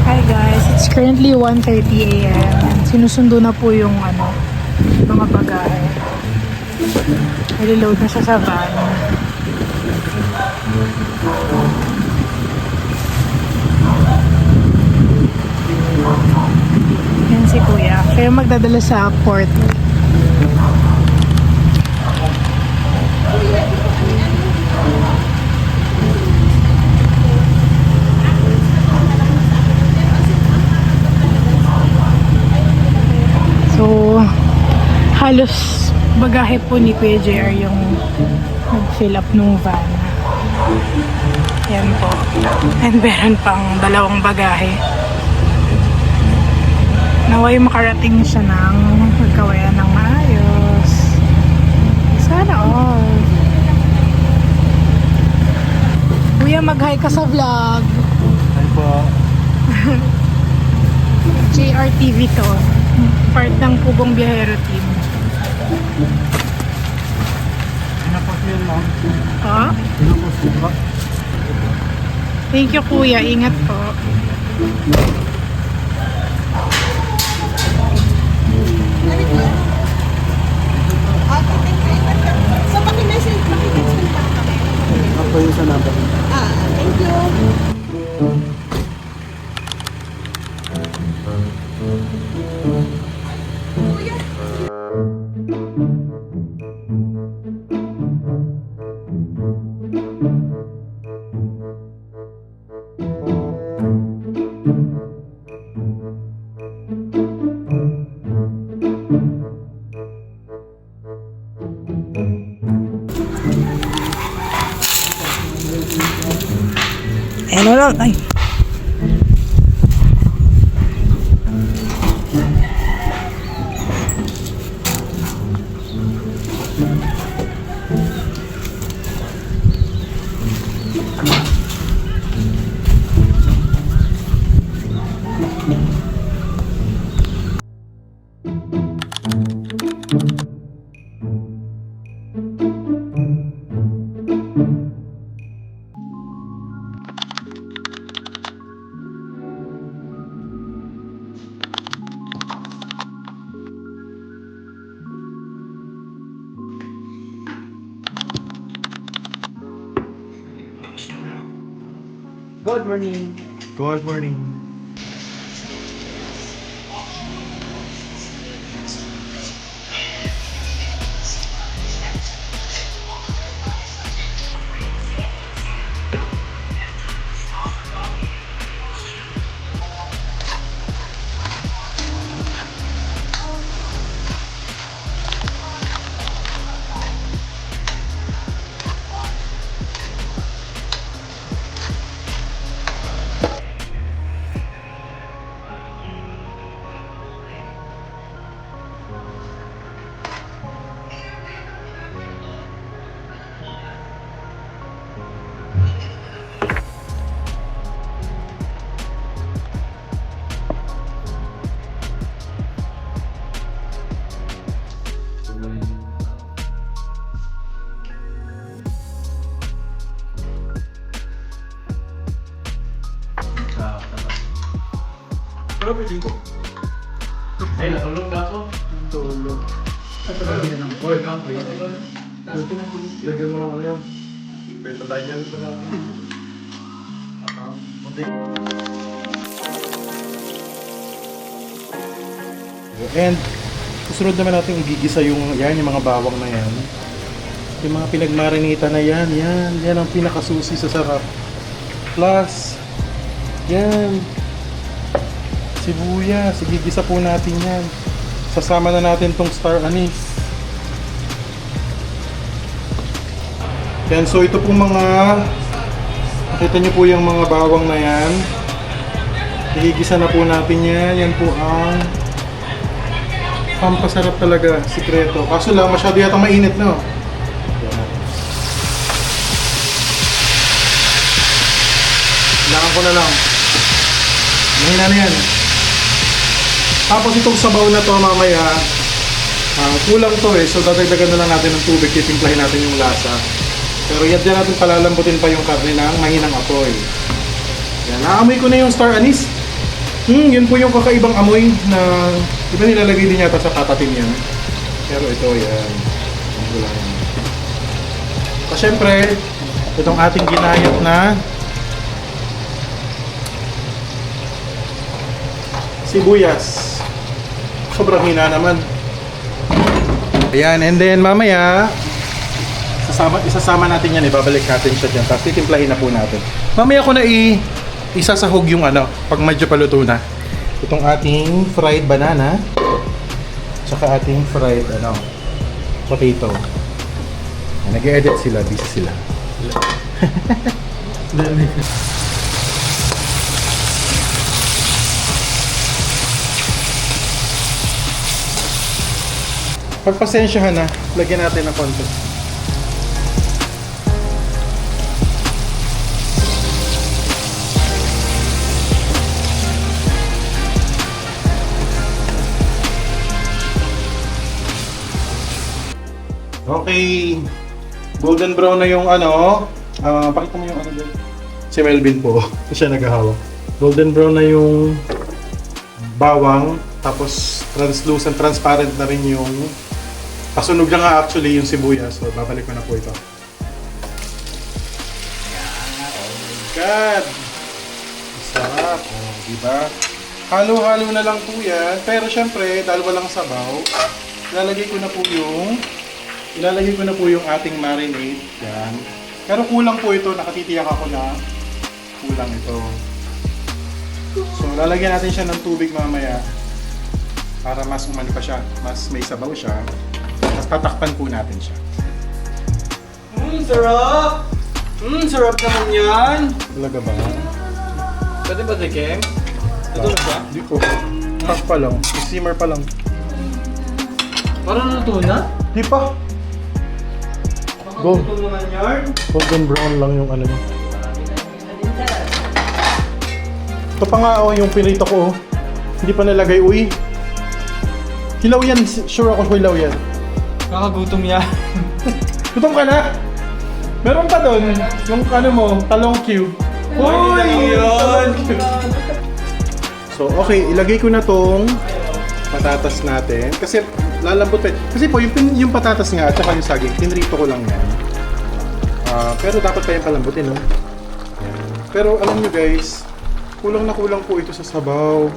Hi guys, it's currently 1:30 AM. Sinusundo na po yung mga bagahe. Niliload na siya sa van. Yan si Kuya. Siya yung magdadala sa port. So, halos bagahe po ni Kuya JR yung nag-fill up nung van. Yan po. And meron pang dalawang bagahe. Naway makarating siya ng magkawayan ng maayos. Sana all. Kuya, mag-hi ka sa vlog. Hi po. JRTV to. Part ng Pugong Biyahero Team. Pinapos yun, ma'am. Ha? Pinapos yun ba? Thank you, Kuya. Ingat po. So, pakimessage lang kami. Ako yung sa number. Thank you. Ano lang? Ay. Good morning. Good morning. Pero pwede ko. Ay, natulog ba ako? Natulog. At sabi na ng boy, kapoy. Lagyan mo lang ano yan. Pwede tayo yan ito na. And susunod naman natin igigisa yung mga bawang na yan. Yung mga pinagmarinita na yan ang pinakasusi sa sarap. Plus Yan. Sibuyas. Igigisa po natin yan. Sasama na natin tong star anise. Yan, so ito po mga, nakita nyo po yung mga bawang na yan. Igigisa na po natin yan. Yan po ang pampasarap talaga, sikreto. Kaso lang, masyado yata mainit, no? Yan. Kailangan ko na lang. Mahina na yan. Tapos itong sabaw na to mamaya, kulang to eh. So dadagdagan na lang natin ng tubig, titimplahin natin yung lasa. Pero yan dyan natin palalambutin pa yung karne ng mahinang apoy. Yan, naamoy ko na yung star anise. Yun po yung kakaibang amoy na iba nilalagay din yata sa patatin yan. Pero ito yan. Wala yan. So syempre, itong ating ginayat na sibuyas. Sobrang hina naman. Ayan, and then mamaya isasama natin yan, ibabalik natin siya dyan. Tapos titimplahin na po natin. Mamaya ko na isasahog yung ano, pag medyo paluto na. Itong ating fried banana. Tsaka ating fried potato. Nag-edit sila, busy sila. Pagpasensyahan na, lagyan natin ng konti. Okay, golden brown na yung pakita mo yung dyan. Si Melvin po, siya naghahawak. Golden brown na yung bawang, tapos transparent na rin yung pasunog na nga actually yung sibuyas. So babalik ko na po ito. Oh my God! Sarap, diba? Halo-halo na lang po yan, pero syempre dahil walang sabaw, ilalagay ko na po yung ating marinade. Yan. Pero kulang po ito. Nakatitiyak ako na kulang ito. So, lalagyan natin siya ng tubig mamaya para mas umano pa siya. Mas may sabaw siya. Mas tatakpan po natin siya. Sarap! Sarap naman yan! Talaga ba? Pwede ba tikim? Natulog ba? Hindi po. Half pa lang. Simmer pa lang. Parang luto na? Di pa. Luto naman yan? Golden brown lang yung niya. Ito pa nga yung pinrito ko. Hindi pa nalagay. Uy. Hilaw yan. Sure ako hilaw yan. Kakagutom yan. Gutom ka na? Meron pa doon. Yung talong cube. Uy! Talong cube. So, okay. Ilagay ko na tong patatas natin. Kasi lalambot pa. Kasi po, yung patatas nga at saka yung saging, tinrito ko lang yan. Pero dapat pa yung palambutin, no? Yan. Pero alam nyo guys, kulang na kulang po ito sa sabaw.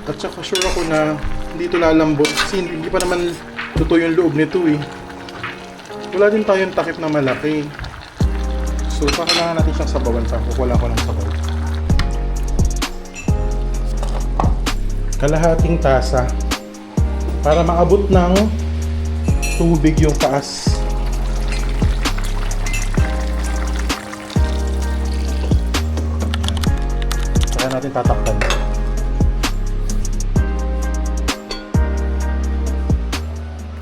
At saka sure ako na hindi ito lalambot. Kasi hindi pa naman luto yung loob nito eh. Wala din tayong takip na malaki. So, kailangan natin siyang sabawan pa. Wala ko ng sabaw. Kalahating tasa para maabot ng tubig yung taas. Saka natin tatakpan.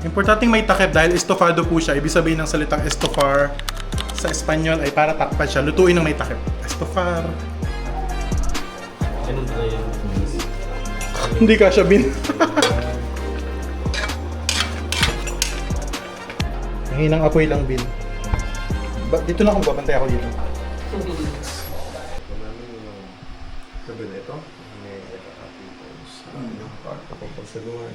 Importanteng may takip dahil estofado po siya. Ibig sabihin ng salitang estofar sa Espanyol ay para takpan siya. Lutuin ng may takip. Estofar. Ganun pala yan. Hindi ka siya bin. Mahinang apoy lang bin. Dito na ako babantay ako dito. Sabi na ito, may nakakapitons sa yung pagkapagsaluhan.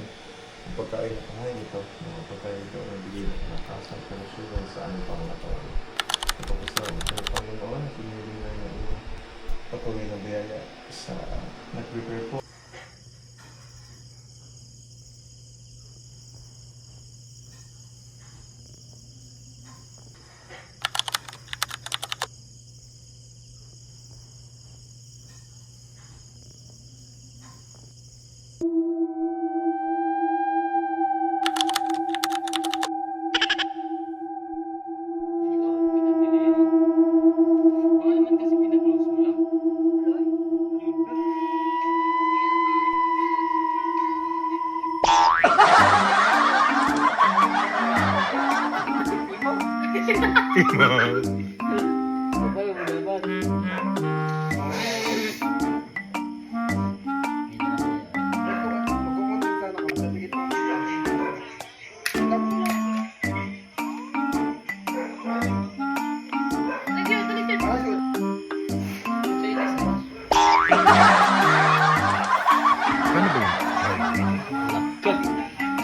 Ang pagkain na kahain ito, mga pagkain ito na bigay ng kasang kanusulan sa aming pangatawan. Kapagkasalan ng Panginoon at inilingan ng iyong patuloy na biyaya sa nag-prepare po. Ano ba yun?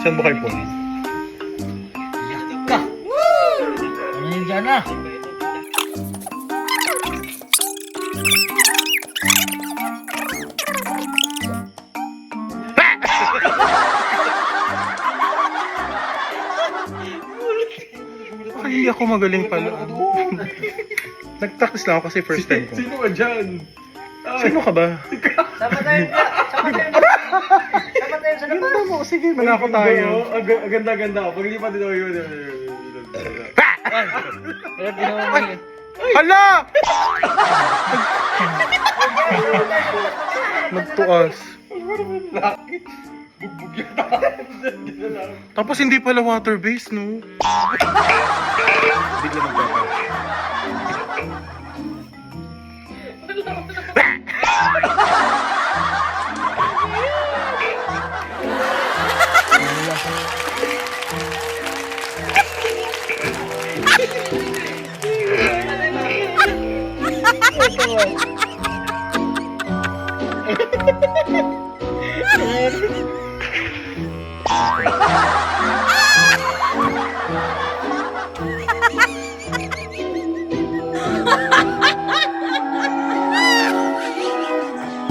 Saan ba kayo po? Ano yun dyan na? Ay, hindi ako magaling pala. Nag-practice lang ako kasi first time ko. Sino ka dyan? Sino ka ba? Sama tayo sa labas. Mo, sige, manako tayo. Ang ganda-ganda. Pag hindi pa dito yun. Kaya ginawa mo yun. Hala! Nagtuas. Tapos hindi pala water-based, no? Bigla nagpapa.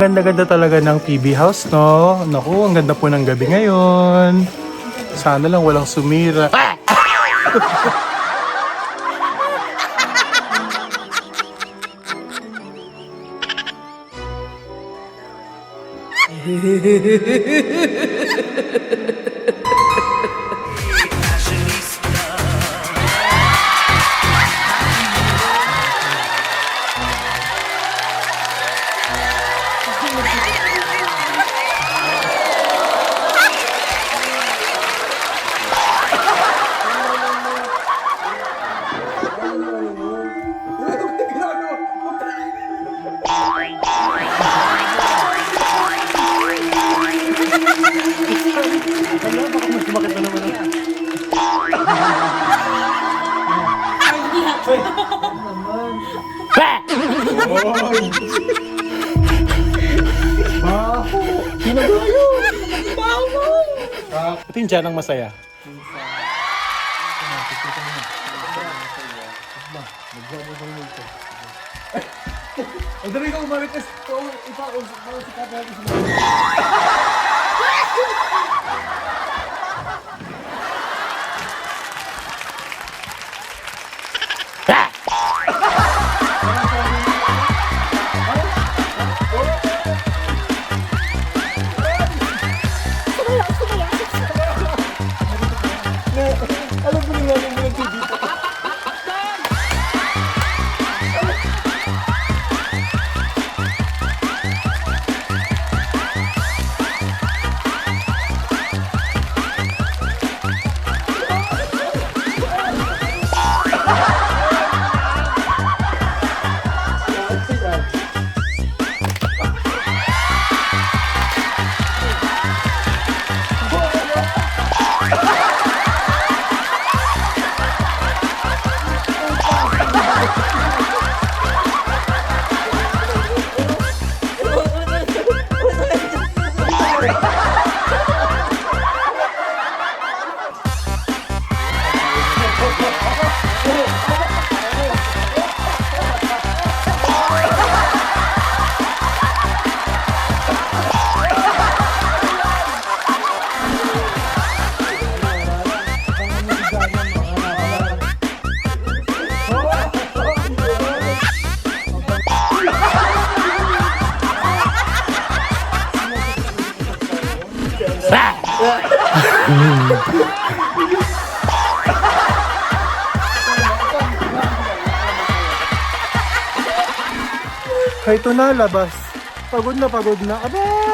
Ganda-ganda talaga ng PB House, no? Naku, ang ganda po ng gabi ngayon. Sana lang walang sumira. Ito yung dyan ang masaya. Ang dali ka umarites. Ipausap mo si Kapag. Ito na, labas. Pagod na, pagod na. Aba!